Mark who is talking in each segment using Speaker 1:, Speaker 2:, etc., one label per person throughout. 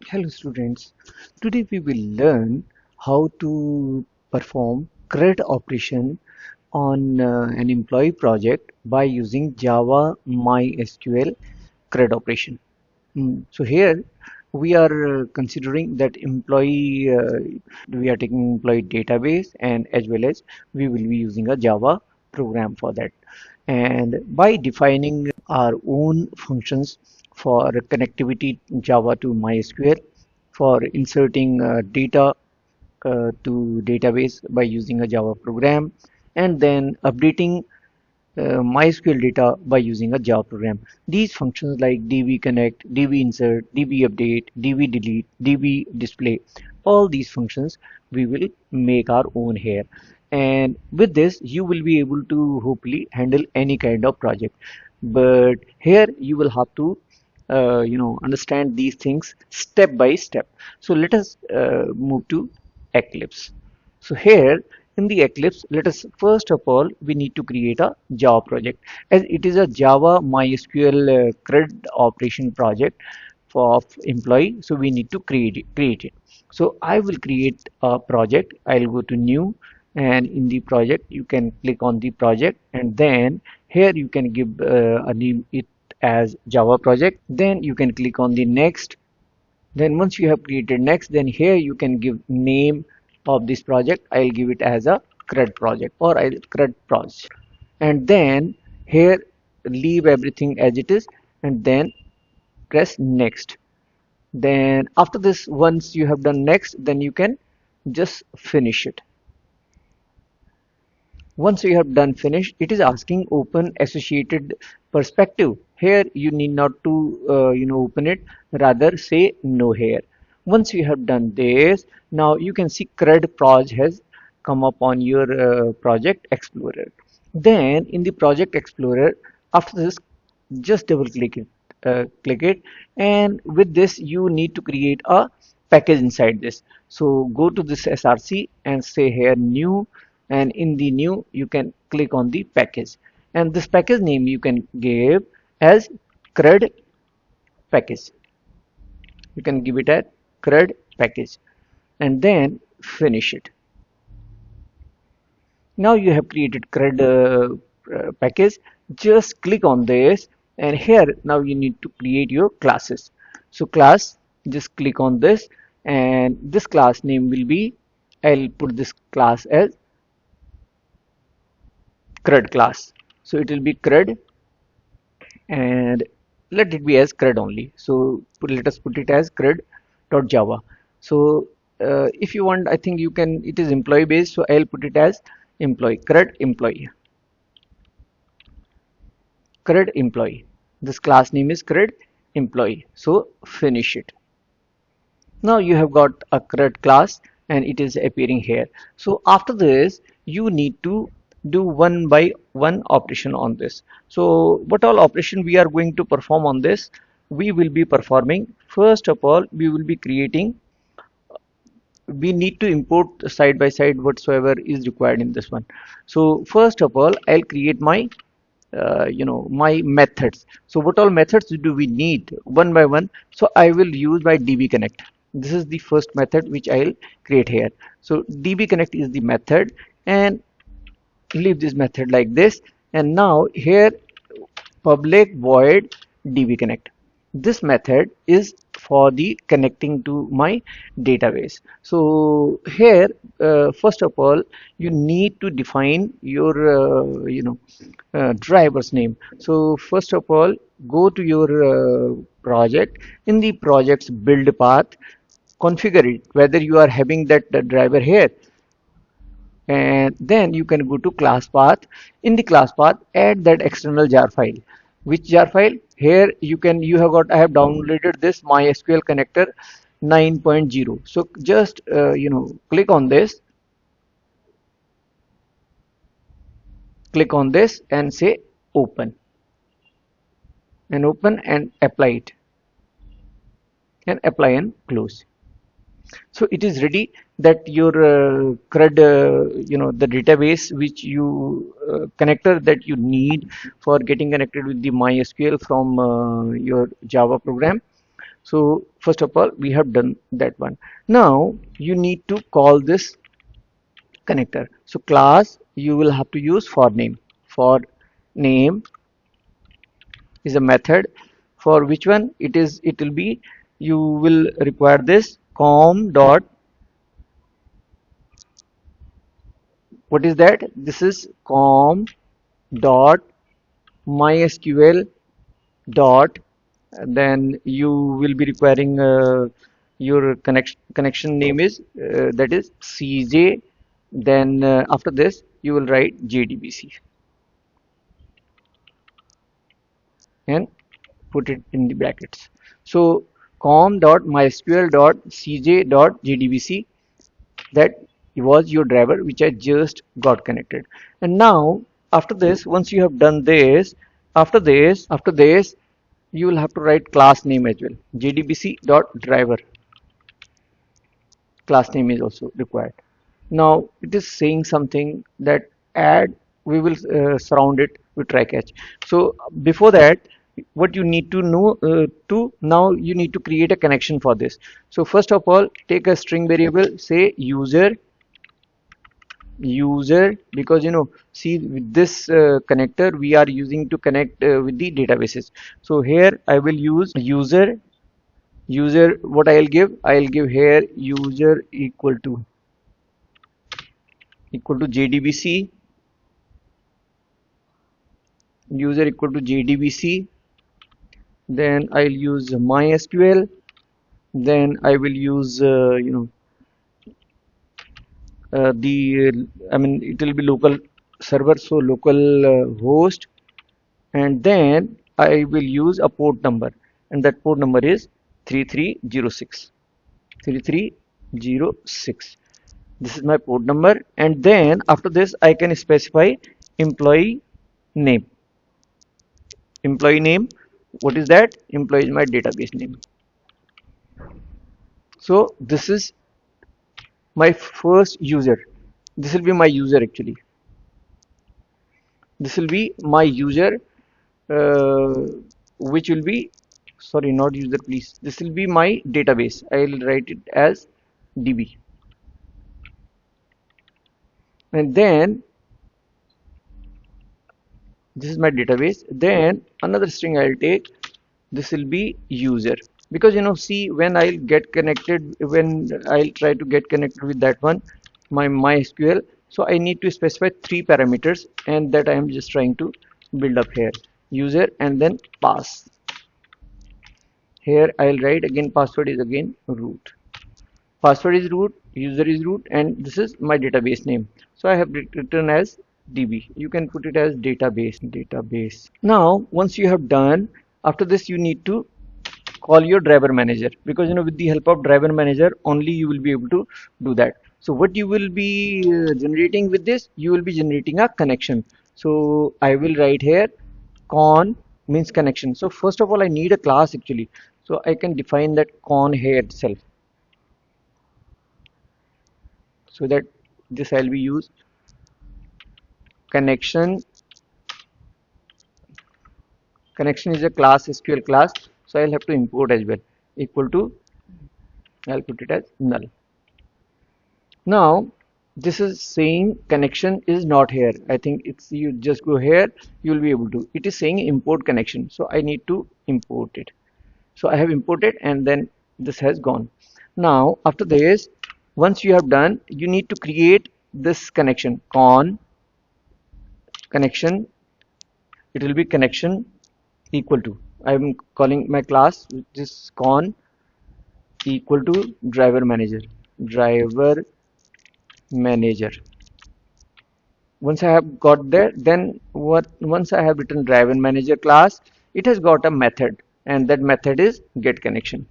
Speaker 1: Hello students, today we will learn how to perform CRUD operation on an employee project by using Java MySQL CRUD operation. So here we are considering that we are taking employee database, and as well as we will be using a Java program for that. And by defining our own functions for connectivity Java to MySQL, for inserting data to database by using a Java program, and then updating MySQL data by using a Java program. These functions like db connect, db insert, db update, db delete, db display, all these functions we will make our own here. And with this you will be able to hopefully handle any kind of project. But here you will have to understand these things step by step. So let us move to Eclipse. So here in the Eclipse, let us first of all we need to create a Java project, as it is a Java MySQL CRUD operation project for employee. So we need to create it. So I will create a project. I'll go to new, and in the project you can click on the project, and then here you can give a name it as Java project. Then you can click on the next. Then once you have created next, then here you can give name of this project. I'll give it as a CRUD project, or I'll CRUD project. And then here leave everything as it is, and then press next. Then after this, once you have done next, then you can just finish it. Once you have done finish, it is asking open associated perspective. Here you need not to open it, rather say no here. Once you have done this, now you can see CRUD proj has come up on your project explorer. Then in the project explorer, after this, just double click it, and with this you need to create a package inside this. So go to this src and say here new, and in the new you can click on the package, and this package name you can give as CRUD package. You can give it a CRUD package, and then finish it. Now you have created CRUD package. Just click on this, and here now you need to create your classes. So class, just click on this, and this class name will be, I'll put this class as CRUD class. So it will be CRUD, and let it be as CRUD only. So let us put it as CRUD.java. So if you want, I think you can, it is employee based, so I'll put it as employee, CRUD employee. CRUD employee. This class name is CRUD employee. So finish it. Now you have got a CRUD class, and it is appearing here. So after this, you need to do one by one operation on this. So what all operation we are going to perform on this? We will be performing, first of all, we will be creating, we need to import side by side whatsoever is required in this one. So first of all, I'll create my my methods. So what all methods do we need one by one? So I will use by db connect. This is the first method which I'll create here. So db connect is the method, and leave this method like this. And now here public void db connect. This method is for the connecting to my database. So here first of all you need to define your driver's name. So first of all, go to your project. In the project's build path, configure it whether you are having that driver here, and then you can go to class path. In the class path, add that external jar file. Which jar file? Here you can, you have got, I have downloaded this MySQL connector 9.0. So just click on this, and say open, and open and apply it, and apply and close. So it is ready, that your CRUD, the database which you connector that you need for getting connected with the MySQL from your Java program. So First of all, we have done that one. Now you need to call this connector. So class, you will have to use for name. For name is a method. For which one it is? It will be, you will require this com dot, what is that? This is com dot mysql dot, then you will be requiring your connection name is that is CJ, then after this you will write JDBC and put it in the brackets. So com.mysql.cj.jdbc, that was your driver which I just got connected. And now after this, once you have done this, after this you will have to write class name as well. jdbc.driver class name is also required. Now it is saying something that add, we will surround it with try catch. So before that, what you need to know, now you need to create a connection for this. So first of all, take a string variable, say user, because see, with this connector we are using to connect with the databases. So here I will use user, what I'll give here user equal to JDBC, user equal to JDBC, then I'll use MySQL, then I will use it will be local server, so local host, and then I will use a port number, and that port number is 3306. This is my port number, and then after this I can specify employee name. What is that? Employee is my database name. So this is my first user. This will be my user actually. This will be my user, which will be, sorry, not user please. This will be my database. I will write it as DB. And then this is my database. Then another string I'll take. This will be user, because see, when I'll get connected, when I'll try to get connected with that one, my MySQL, so I need to specify 3 parameters, and that I am just trying to build up here. User and then pass. Here I'll write again password is again root. Password is root, user is root, and this is my database name. So I have written as DB. You can put it as database. Now once you have done, after this you need to call your driver manager, because with the help of driver manager only you will be able to do that. So what you will be generating with this, you will be generating a connection. So I will write here con means connection. So first of all I need a class actually, so I can define that con here itself, so that this I'll be used connection is a class, SQL class, so I'll have to import as well, equal to, I'll put it as null. Now this is saying connection is not here. I think it's, you just go here, you will be able to, it is saying import connection, so I need to import it. So I have imported, and then this has gone. Now after this, once you have done, you need to create this connection, con connection, it will be connection equal to, I am calling my class which is con equal to driver manager. Once I have got there, then once I have written driver manager class, it has got a method, and that method is get connection.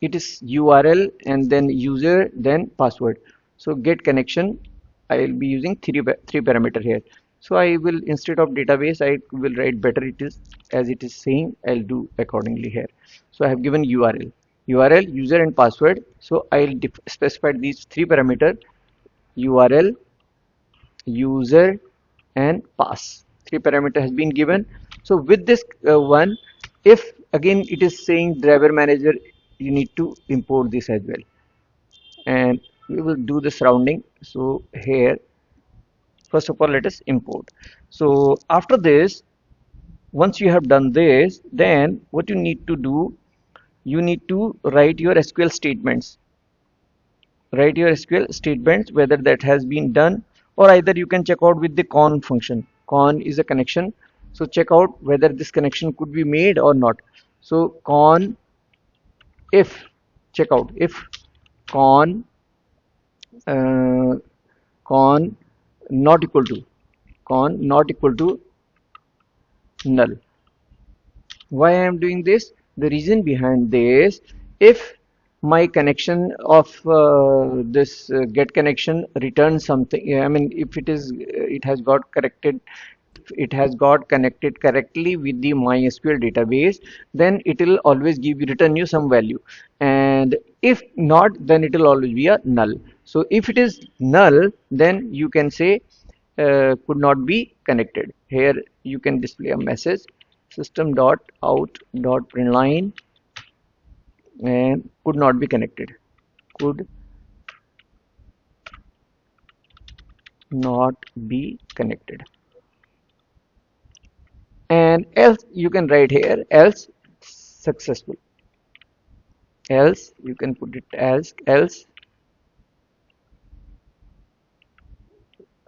Speaker 1: It is URL and then user, then password. So get connection, I will be using three parameter here. So I will, instead of database, I will write better it is as it is saying, I'll do accordingly here. So I have given URL, user and password. So I'll specify these 3 parameter, URL, user and pass, three parameter has been given. So with this one, if again it is saying driver manager, you need to import this as well, and we will do the surrounding. So here, first of all, let us import. So after this, once you have done this, then what you need to do, you need to write your SQL statements. Write your SQL statements, whether that has been done, or either you can check out with the con function. Con is a connection, so check out whether this connection could be made or not. So con if, check out if con uh, con not equal to, con not equal to null. Why I am doing this? The reason behind this, if my connection of this get connection returns something, I mean, if it is, it has got corrected, it has got connected correctly with the MySQL database, then it will always give you, return you some value, and if not, then it will always be a null. So if it is null, then you can say could not be connected. Here you can display a message system.out.println and could not be connected, could not be connected. And else you can write here, else successful, else you can put it as else.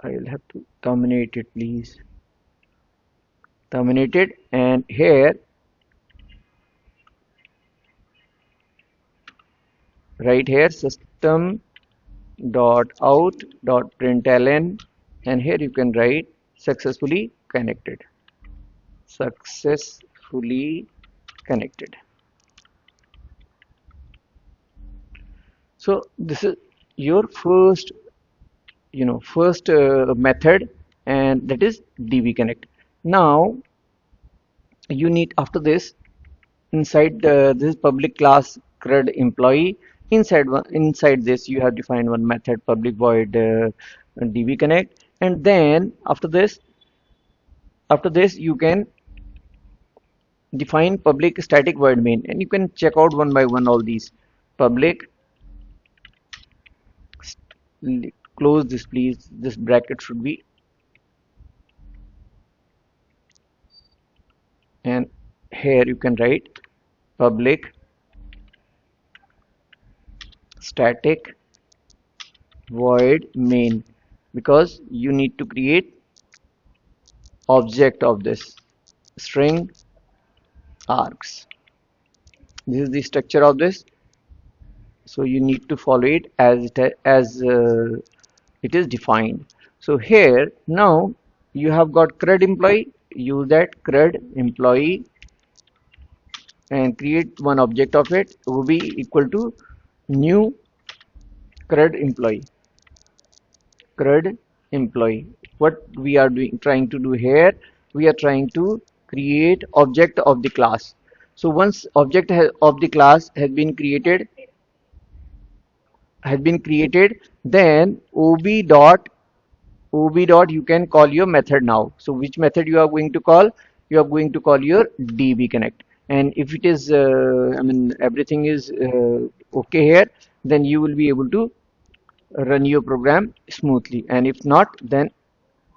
Speaker 1: I will have to terminate it, please, terminate it, and here right here system dot out dot println, and here you can write successfully connected, successfully connected. So this is your first, first method, and that is db connect. Now you need, after this, inside this public class crud employee, inside this you have defined one method public void db connect, and then after this you can define public static void main, and you can check out one by one all these public. Close this, please, this bracket should be, and here you can write public static void main, because you need to create object of this string args. This is the structure of this, so you need to follow it as it is defined. So here now you have got crud employee, use that crud employee and create one object of it, will be equal to new crud employee. Crud employee, what we are trying to do here, we are trying to create object of the class. So once object of the class has been created, then ob dot you can call your method now. So which method you are going to call? You are going to call your db connect, and if it is I mean everything is okay here, then you will be able to run your program smoothly, and if not, then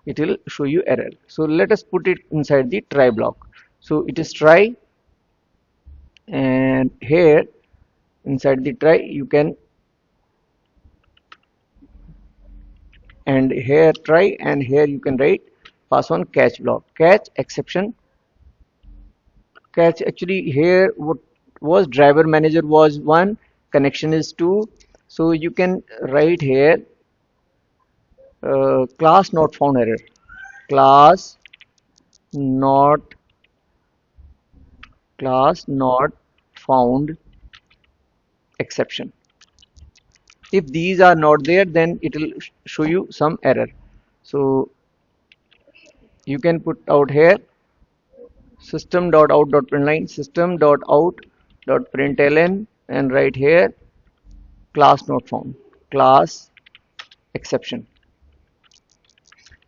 Speaker 1: it will show you error. So let us put it inside the try block. So it is try, and here inside the try you can, and here try, and here you can write pass on catch block, catch exception, catch. Actually here what was driver manager was 1, connection is 2, so you can write here class not found error, class not found exception. If these are not there, then it will show you some error. So you can put out here system.out.println, system.out.println, and right here class not found, class exception.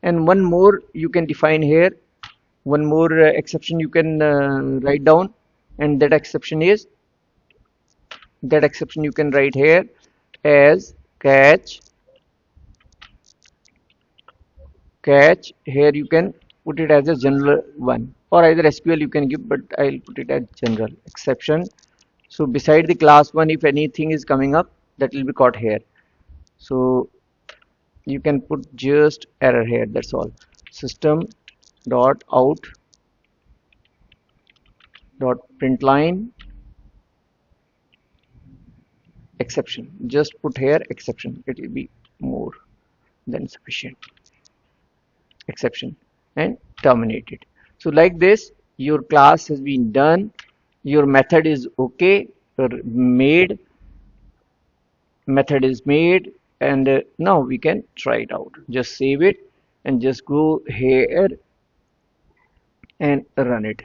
Speaker 1: And one more you can define here, one more exception you can write down, and that exception you can write here as catch. Here you can put it as a general one, or either SQL you can give, but I'll put it as general exception. So beside the class one, if anything is coming up, that will be caught here. So you can put just error here, that's all. System dot out dot println exception. Just put here exception, it will be more than sufficient. Exception, and terminate it. So like this, your class has been done, your method is okay, your method is made, and now we can try it out. Just save it and just go here and run it.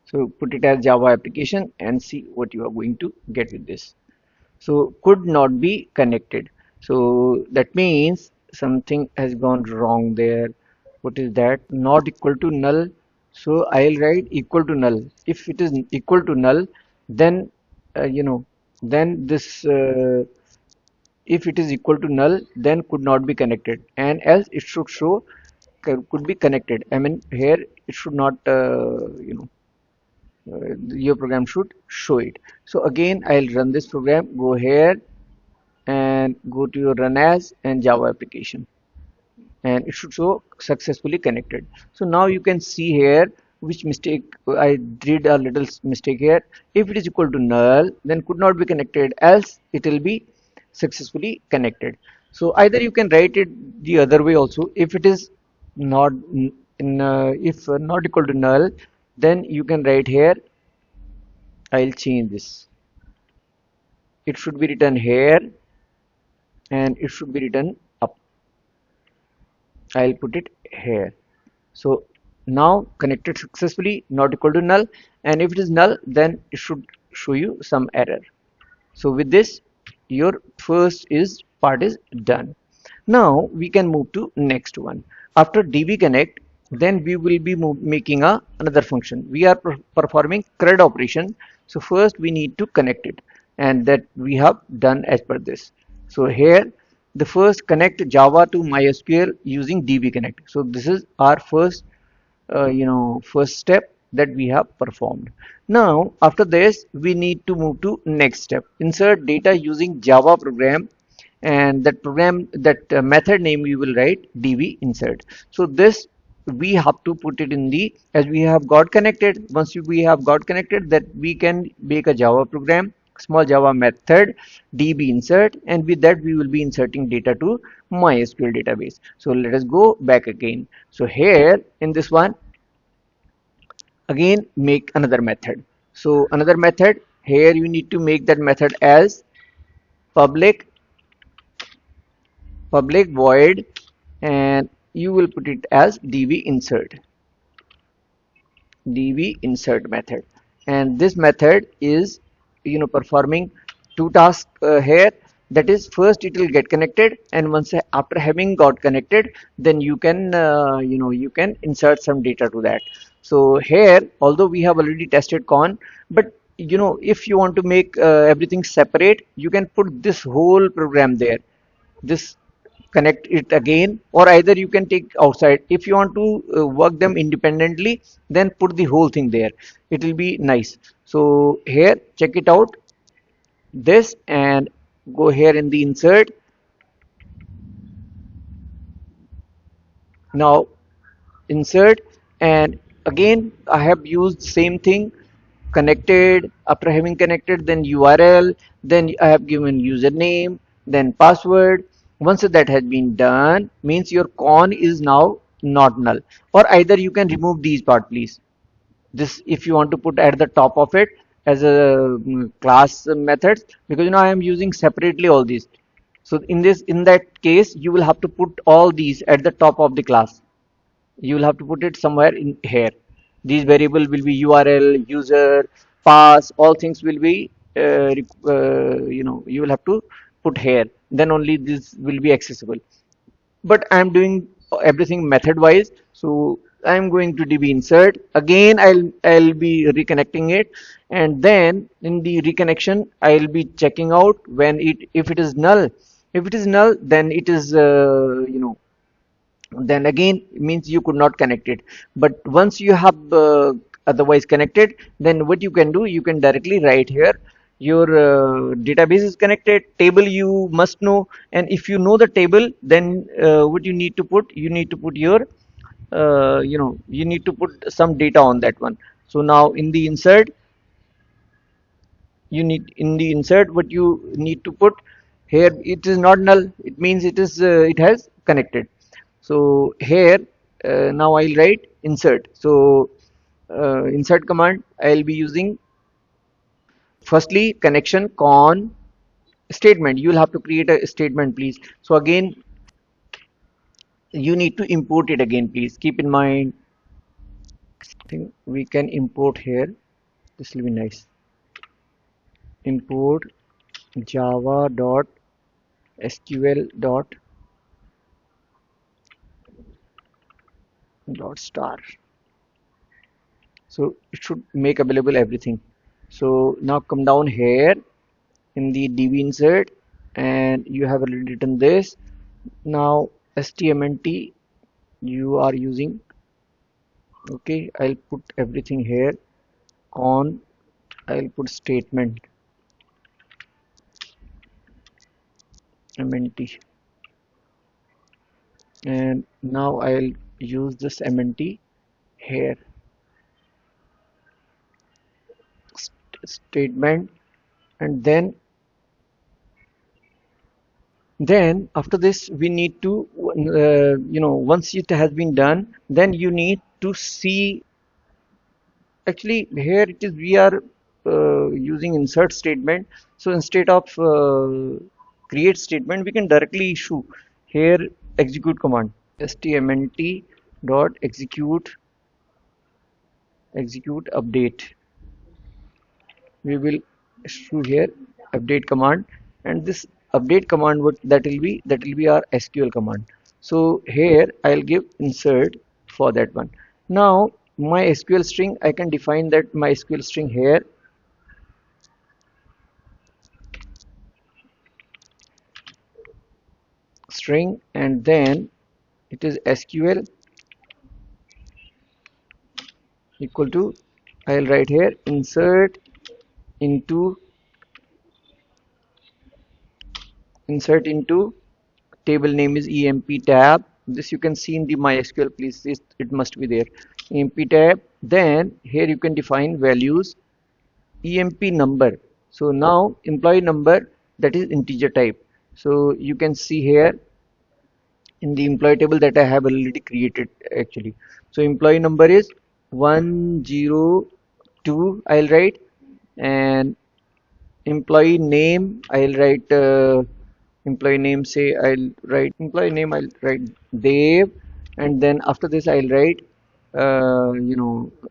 Speaker 1: So put it as Java application and see what you are going to get with this. So could not be connected. So that means something has gone wrong there. What is that? Not equal to null. So I'll write equal to null. If it is equal to null, then then this if it is equal to null, then could not be connected, and else it should show could be connected. I mean here it should not your program should show it. So again I'll run this program, go here and go to your run as and Java application, and it should show successfully connected. So now you can see here which mistake I did, a little mistake here. If it is equal to null, then could not be connected, else it will be successfully connected. So either you can write it the other way also. If it is not if not equal to null, then you can write here, I'll change this, it should be written here and it should be written up. I'll put it here. So now connected successfully, not equal to null, and if it is null, then it should show you some error. So with this, your first part is done. Now we can move to next one. After db connect, then we will be making another function. We are performing CRUD operation. So first we need to connect it, and that we have done as per this. So here the first connect Java to MySQL using db connect. So this is our first first step that we have performed. Now after this we need to move to next step, insert data using Java program, and that method name we will write db insert. So this we have to put it in the, as we have got connected, once we have got connected, that we can make a Java program, small Java method db insert, and with that we will be inserting data to MySQL database. So let us go back again. So here in this one, again make another method. So another method, here you need to make that method as public void, and you will put it as db insert method. And this method is performing two tasks here. That is, first it will get connected, and once after having got connected, then you can you can insert some data to that. So here, although we have already tested con, but if you want to make everything separate, you can put this whole program there, this connect it again, or either you can take outside. If you want to work them independently, then put the whole thing there, it will be nice. So here check it out, this, and go here in the insert. Now insert, and again I have used same thing, connected. After having connected, then URL, then I have given username, then password. Once that has been done, means your con is now not null. Or either you can remove these part, please. This, if you want to put at the top of it as a class methods, because I am using separately all these. So in that case, you will have to put all these at the top of the class. You will have to put it somewhere in here. These variable will be URL, user, pass, all things will be you will have to put here, then only this will be accessible. But I am doing everything method wise, so I'm going to db insert. Again, I'll be reconnecting it, and then in the reconnection I'll be checking out when it if it is null. If it is null, then it is then again means you could not connect it. But once you have otherwise connected, then what you can do, you can directly write here your database is connected, table you must know, and if you know the table, then what you need to put, you need to put your you need to put some data on that one. So now in the insert, you need in the insert what you need to put here, it is not null, it means it is it has connected. So here now I'll write insert. So insert command I'll be using firstly connection con statement. You will have to create a statement, please. So again you need to import it again, please keep in mind. I think we can import here, this will be nice. Import java.sql.star. So it should make available everything. So now come down here in the db insert, and you have already written this. Now stmnt you are using. Okay, I'll put everything here on. I'll put statement mnt, and now I'll use this mnt here. Statement, and then after this we need to once it has been done, then you need to see. Actually here it is, we are using insert statement, so instead of create statement, we can directly issue here execute command. Stmnt dot execute update. We will issue here update command, and this update command, what that will be, that will be our SQL command. So here I'll give insert for that one. Now my SQL string, I can define that my SQL string here string, and then it is SQL equal to, I'll write here into insert into table name is emp tab. This you can see in the MySQL, please, it must be there, emp tab. Then here you can define values emp number. So now employee number, that is integer type. So you can see here in the employee table that I have already created actually. So employee number is 102, I'll write, and employee name I'll write employee name, say I'll write employee name, I'll write Dev, and then after this I'll write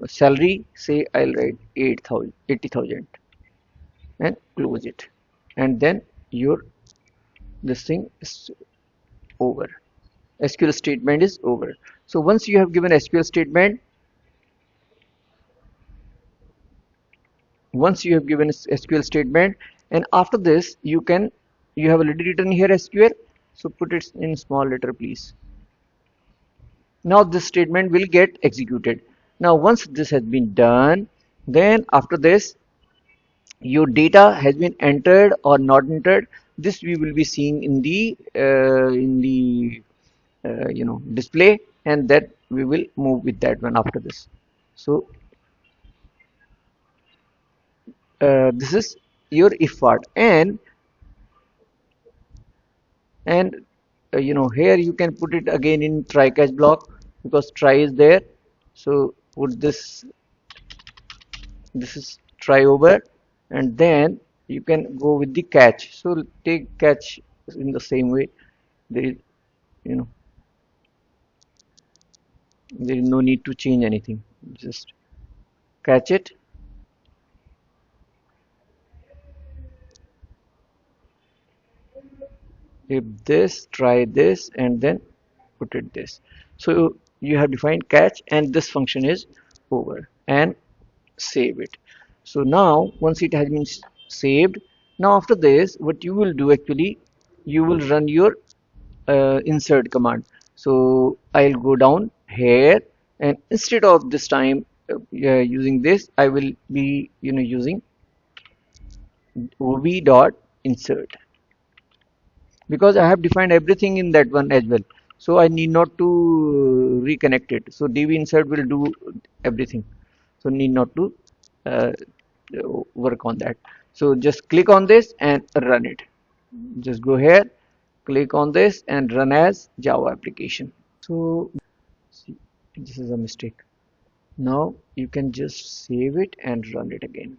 Speaker 1: salary, say I'll write 8,000 80,000, and close it, and then your this thing is over. SQL statement is over. So once you have given SQL statement, SQL statement, and after this you have already written here SQL, so put it in small letter, please. Now this statement will get executed. Now once this has been done, then after this your data has been entered or not entered, this we will be seeing in the display, and that we will move with that one after this. So this is your if part, and here you can put it again in try catch block, because try is there. So put this is try over, and then you can go with the catch. So take catch in the same way. There is there is no need to change anything, just catch it. If this, try this, and then put it this. So you have defined catch, and this function is over, and save it. So now once it has been saved, now after this what you will do actually, you will run your insert command. So I'll go down here, and instead of this time using this, I will be using v dot insert, because I have defined everything in that one as well. So I need not to reconnect it. So dv insert will do everything. So need not to uh, work on that. So just click on this and run it. Just go here, click on this and run as Java application. So see, this is a mistake. Now you can just save it and run it again.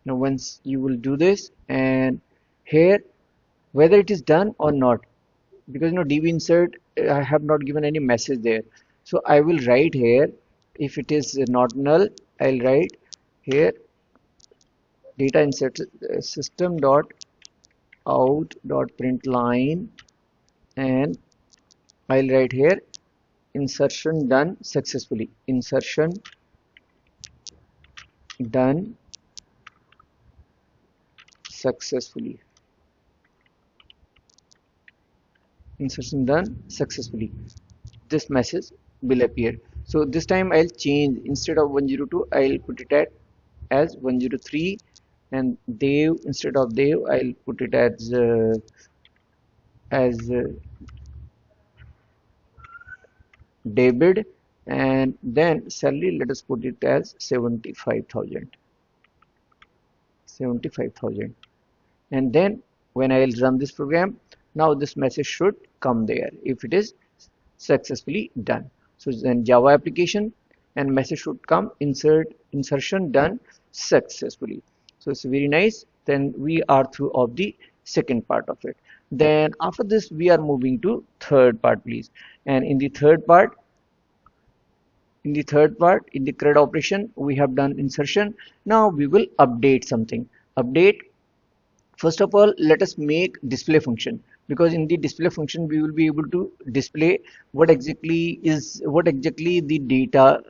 Speaker 1: Now once you will do this, and here whether it is done or not, because db insert I have not given any message there. So I will write here, if it is not null, I'll write here data insert system dot out dot print line, and I'll write here insertion done successfully. Insertion done successfully. Insertion done successfully. This message will appear. So this time I'll change, instead of 102 I'll put it at as 103, and Dev, instead of Dev I'll put it as David, and then salary let us put it as 75,000. 75,000. And then when I will run this program, now this message should come there if it is successfully done. So then Java application, and message should come insertion done successfully. So it's very nice. Then we are through of the second part of it. Then after this we are moving to third part, please. And in the third part, in the CRUD operation, we have done insertion. Now we will update something. Update. First of all, let us make display function, because in the display function we will be able to display what exactly the data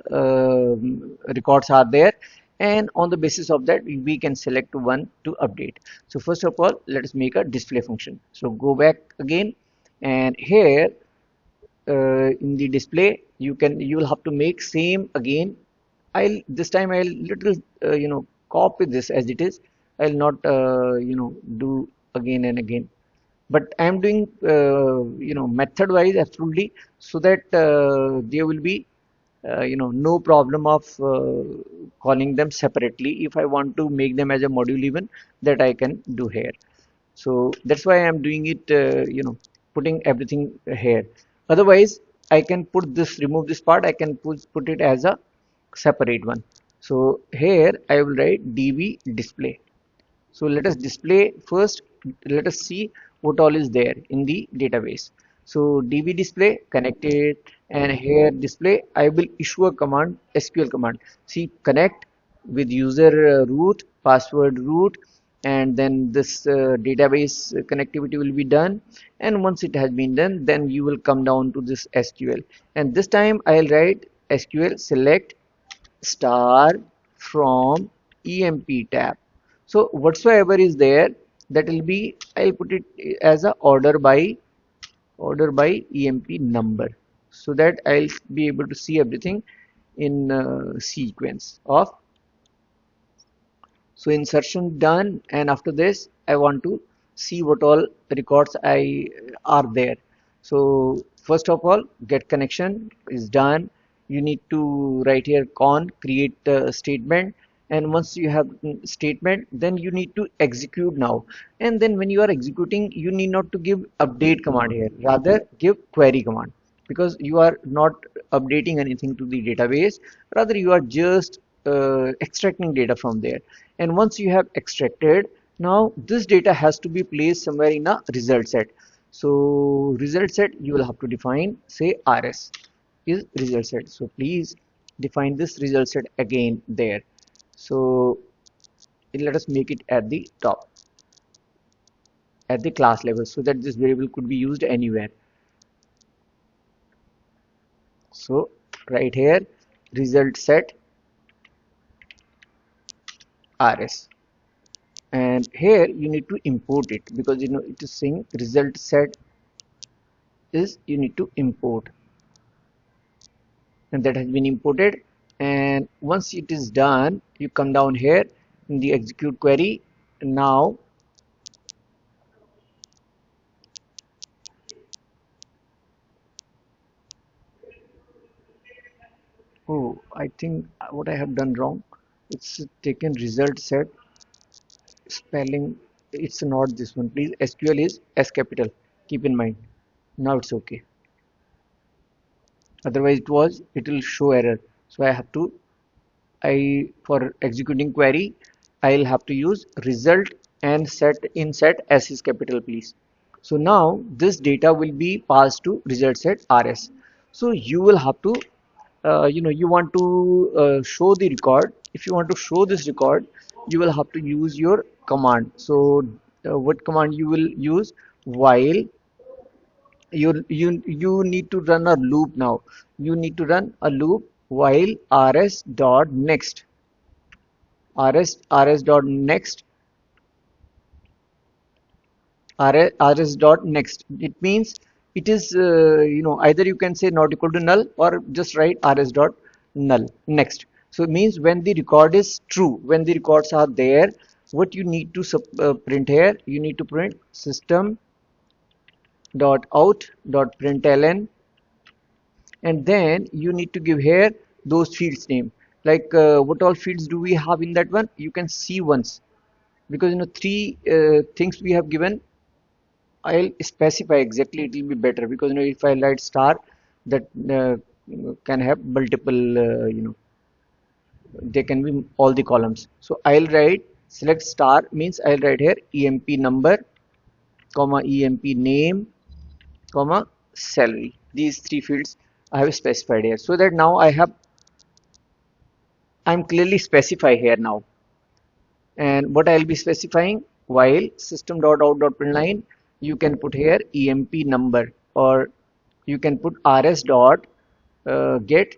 Speaker 1: records are there, and on the basis of that we can select one to update. So first of all, let us make a display function. So go back again, and here in the display you will have to make same again. This time I'll little copy this as it is. I'll not do again and again, but I am doing method wise absolutely, so that there will be no problem of calling them separately. If I want to make them as a module even, that I can do here. So that's why I am doing it, putting everything here. Otherwise I can remove this part, I can put it as a separate one. So here I will write db display. So let us display first, let us see what all is there in the database. So db display connected, and here display I will issue a command, SQL command. See, connect with user root, password root, and then this database connectivity will be done. And once it has been done, then you will come down to this SQL, and this time I'll write SQL select star from emp tab. So whatsoever is there, that will be, I'll put it as a order by emp number, so that I'll be able to see everything in sequence of. So insertion done, and after this I want to see what all records I are there. So first of all, get connection is done. You need to write here con create statement, and once you have statement, then you need to execute now. And then when you are executing, you need not to give update command here, rather give query command, because you are not updating anything to the database, rather you are just extracting data from there. And once you have extracted, now this data has to be placed somewhere in a result set. So result set you will have to define, say rs is result set. So please define this result set again there. So let us make it at the top. at the class level so that this variable could be used anywhere. So right here, result set rs, and here you need to import it because it is saying result set is you need to import, and that has been imported. And once it is done, you come down here in the execute query. Now oh, I think what I have done wrong, it's taken result set spelling, it's not this one. Please, SQL is S capital, keep in mind. Now it's okay, otherwise it will show error. So I have to, I for executing query, I'll have to use result and set in set S is capital, please. So now this data will be passed to result set rs. So you will have to, you want to show the record. If you want to show this record, you will have to use your command. So what command you will use? While you need to run a loop. Now you need to run a loop while rs dot next, rs dot next, rs dot next. It means it is, either you can say not equal to null or just write rs dot null next. So it means when the record is true, when the records are there, what you need to print here, you need to print system dot out dot println, and then you need to give here those fields name. Like what all fields do we have in that one? You can see once, because three things we have given. I'll specify exactly, it will be better, because if I write star, that can have multiple, they can be all the columns. So I'll write select star means I'll write here emp number, comma emp name, comma salary. These three fields I have specified here, so that now I'm clearly specify here now. And what I'll be specifying, while system.out.println, you can put here emp number, or you can put rs dot get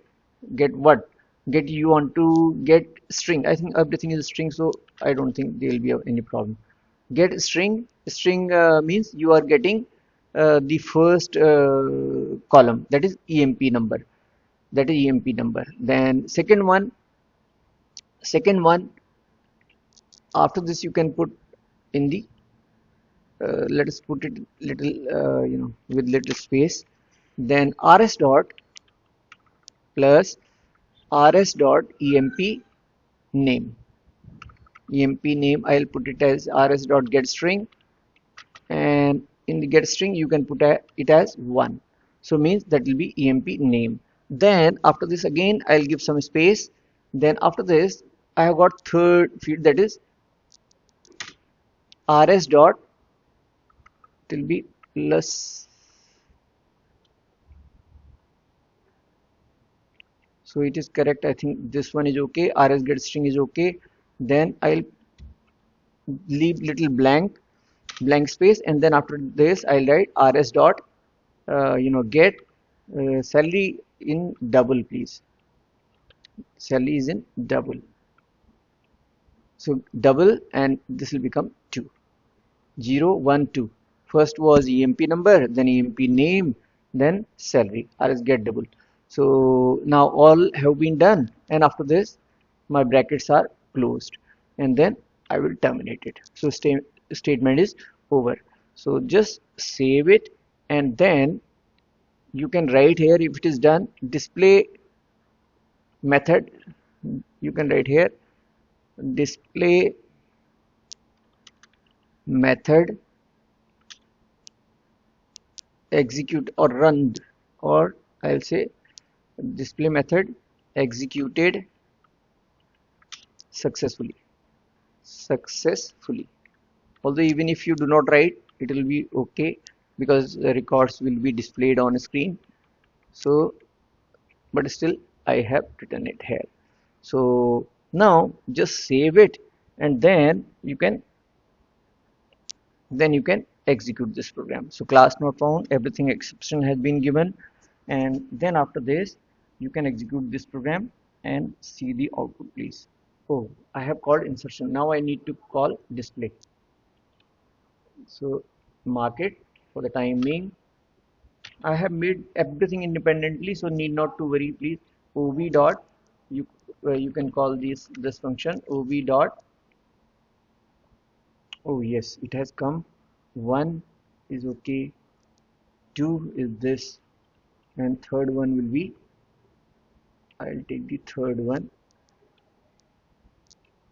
Speaker 1: what, get, you want to get string. I think everything is string, so I don't think there will be any problem. Get string means you are getting the first column, that is emp number, then second one after this you can put in the, let us put it little, with little space, then rs dot plus rs dot emp name. Emp name, I'll put it as rs dot get string, and in the get string you can put it as 1. So means that will be emp name. Then after this again I'll give some space. Then after this I have got third field, that is rs dot, it will be plus, so it is correct. I think this one is okay, rs get string is okay. Then I'll leave little blank space, and then after this I'll write rs dot get salary in double, please. Salary is in double, so double, and this will become 2, 0 1 2. First was emp number, then emp name, then salary, rs get double. So now all have been done, and after this my brackets are closed, and then I will terminate it. So statement is over. So just save it, and then you can write here, if it is done, display method, you can write here display method execute or run, or I'll say display method executed successfully. Although even if you do not write, it will be okay, because the records will be displayed on a screen. So but still I have written it here. So now just save it, and then you can execute this program. So class not found, everything exception has been given, and then after this you can execute this program and see the output, please. Oh, I have called insertion. Now I need to call display. So mark it for the time being. I have made everything independently, so need not to worry, please. Ov dot, you can call this function ov dot. Oh yes, it has come. 1 is okay, 2 is this, and third one will be, I'll take the third one,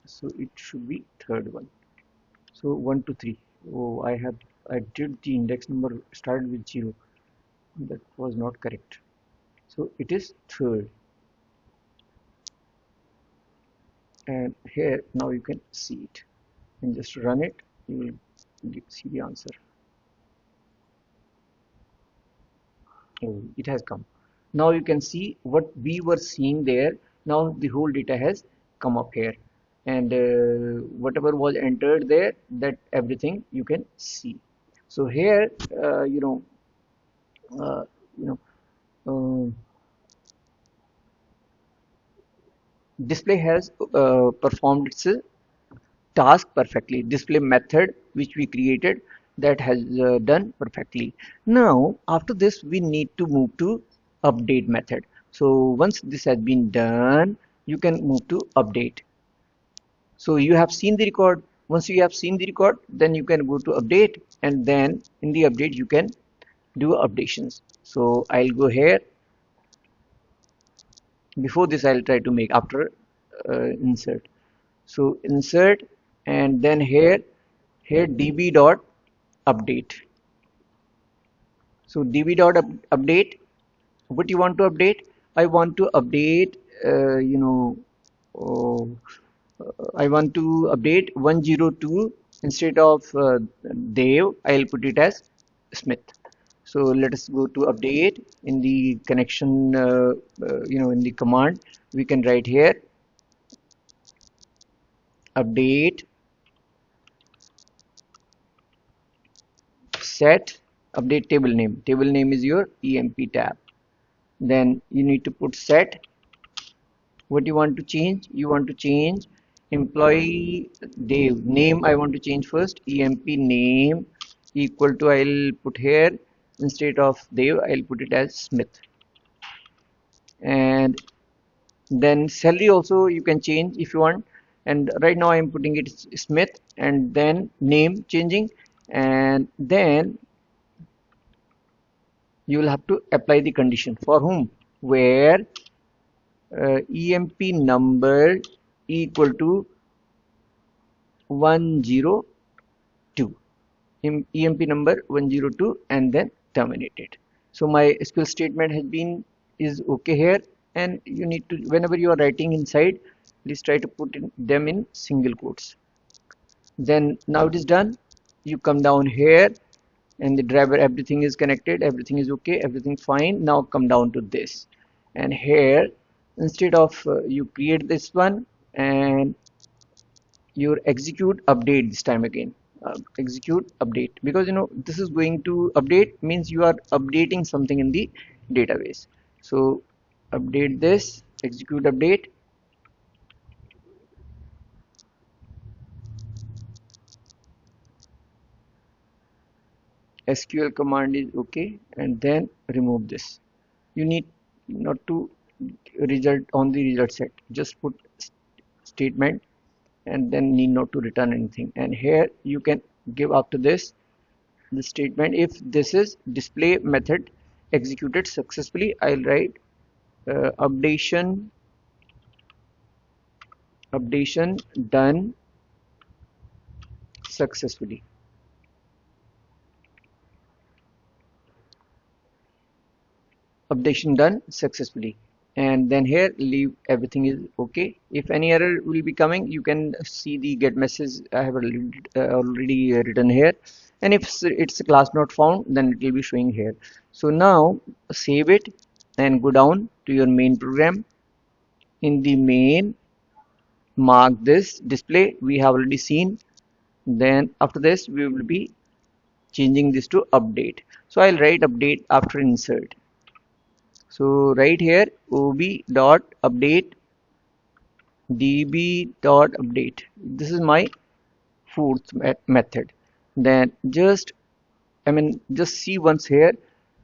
Speaker 1: so it should be third one. So 1 to 3. Oh, I did the index number started with 0. That was not correct. So it is third. And here now you can see it. And just run it, you will see the answer. Oh, it has come. Now you can see what we were seeing there. Now the whole data has come up here, and whatever was entered there, that everything you can see. So here, uh, you know, um display has performed its task perfectly. Display method which we created, that has done perfectly. Now after this we need to move to update method. So once this has been done, you can move to update. So you have seen the record. Once you have seen the record, then you can go to update, and then in the update you can do updations. So I'll go here. Before this I'll try to make after insert. So insert, and then here db dot update. So db dot update, what you want to update? I want to update, uh, I want to update 102. Instead of Dev, I'll put it as Smith. So let us go to update. In the connection, in the command, we can write here update set update table name. Table name is your emp tab. Then you need to put set. What you want to change? You want to change employee Dave name. I want to change first. Emp name equal to, I'll put here, instead of Dave I'll put it as Smith. And then salary also you can change if you want, and right now I am putting it Smith, and then name changing, and then you will have to apply the condition for whom, where emp number equal to 102, emp number 102, and then terminate it. So my SQL statement is okay here, and you need to, whenever you are writing inside, please try to put them in single quotes. Then now it is done. You come down here, and the driver, everything is connected, everything is okay, everything fine. Now come down to this, and here instead of you create this one, and you execute update this time again. Execute update, because this is going to update, means you are updating something in the database. So update this, execute update. SQL command is okay, and then remove this. You need not to result on the result set, just put statement, and then need not to return anything. And here you can give after this the statement, if this is display method executed successfully, I'll write updation done successfully. Updation done successfully, and then here leave everything is okay. If any error will be coming, you can see the get message I have already written here, and if it's a class not found, then it will be showing here. So now save it and go down to your main program. In the main, mark this display we have already seen. Then after this we will be changing this to update. So I'll write update after insert. So right here ob dot update db dot update. This is my fourth method. Then just see once here.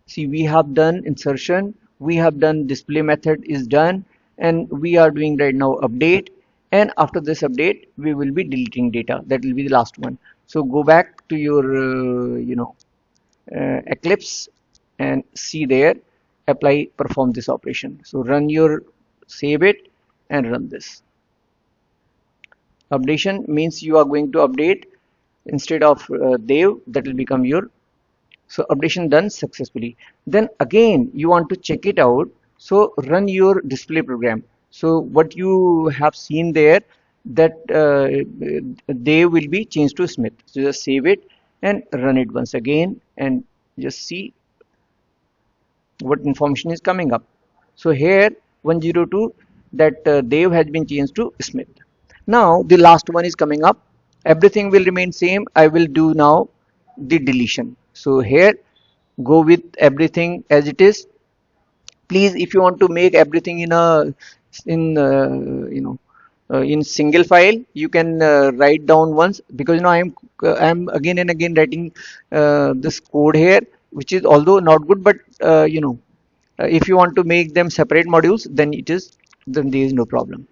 Speaker 1: See, we have done insertion, we have done display method is done, and we are doing right now update. And after this update, we will be deleting data. That will be the last one. So go back to your Eclipse and see there, apply, perform this operation. So run your, save it and run this. Updation means you are going to update instead of Dev, that will become your. So updation done successfully. Then again you want to check it out, so run your display program. So what you have seen there, that they will be changed to Smith. So just save it and run it once again and just see what information is coming up. So here 102, that Dev has been changed to Smith. Now the last one is coming up. Everything will remain same. I will do now the deletion. So here go with everything as it is. Please, if you want to make everything in a in single file, you can write down once, because I'm again and again writing this code here, which is although not good, but if you want to make them separate modules, then there is no problem.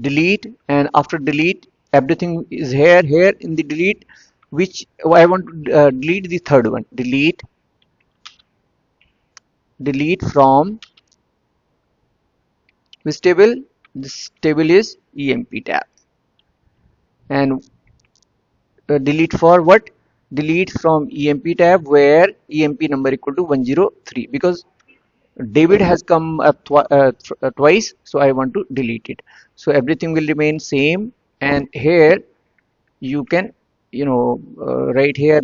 Speaker 1: Delete, and after delete, everything is here in the delete, which I want to delete the third one. Delete from which table? This table is emp tab. And delete for what? Delete from emp tab where emp number equal to 103, because David has come up twice, so I want to delete it. So everything will remain same, and here you can write here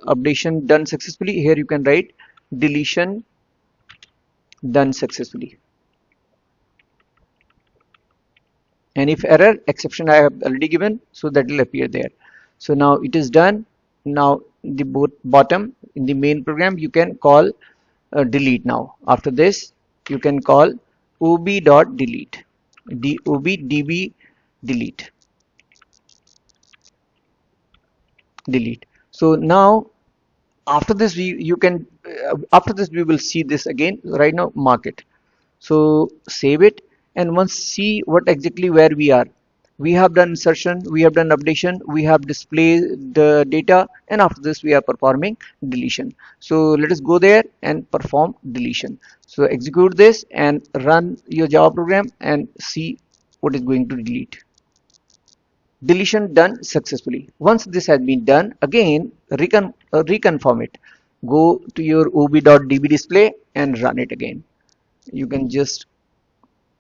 Speaker 1: updation done successfully. Here you can write deletion done successfully. And if error, exception I have already given, so that will appear there. So now it is done. Now the bottom in the main program you can call delete. Now after this you can call ob.delete, db delete. So now after this after this we will see this again. Right now mark it. So save it and once see what exactly where we are. We have done insertion, we have done updation, we have displayed the data, and after this we are performing deletion. So let us go there and perform deletion. So execute this and run your Java program and see what is going to delete. Deletion done successfully. Once this has been done, again reconfirm it. Go to your ob.db display and run it again. You can just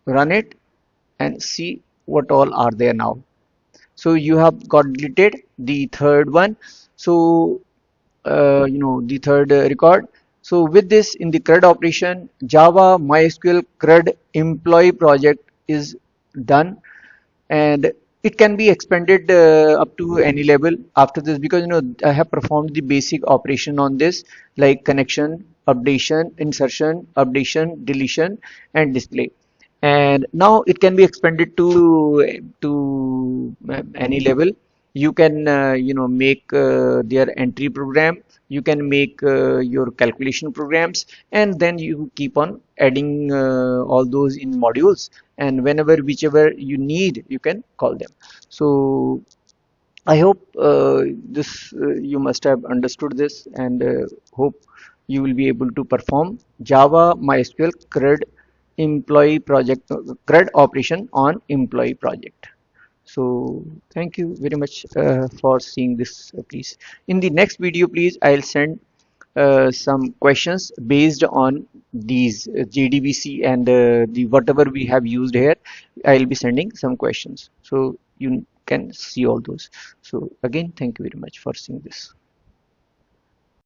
Speaker 1: run it and see what all are there now. So you have got deleted the third one. So the third record. So with this, in the CRUD operation, Java-mysql-crud employee project is done, and it can be expanded up to any level after this, because I have performed the basic operation on this, like connection, updation, insertion, updation, deletion, and display. And now it can be expanded to any level. You can make their entry program, you can make your calculation programs, and then you keep on adding all those in modules, and whichever you need, you can call them. So I hope this you must have understood this, and hope you will be able to perform Java MySQL CRUD employee project, CRUD operation on employee project. So thank you very much for seeing this. Please, in the next video, please, I'll send some questions based on these JDBC and the whatever we have used here. I'll be sending some questions, so you can see all those. So again, thank you very much for seeing this.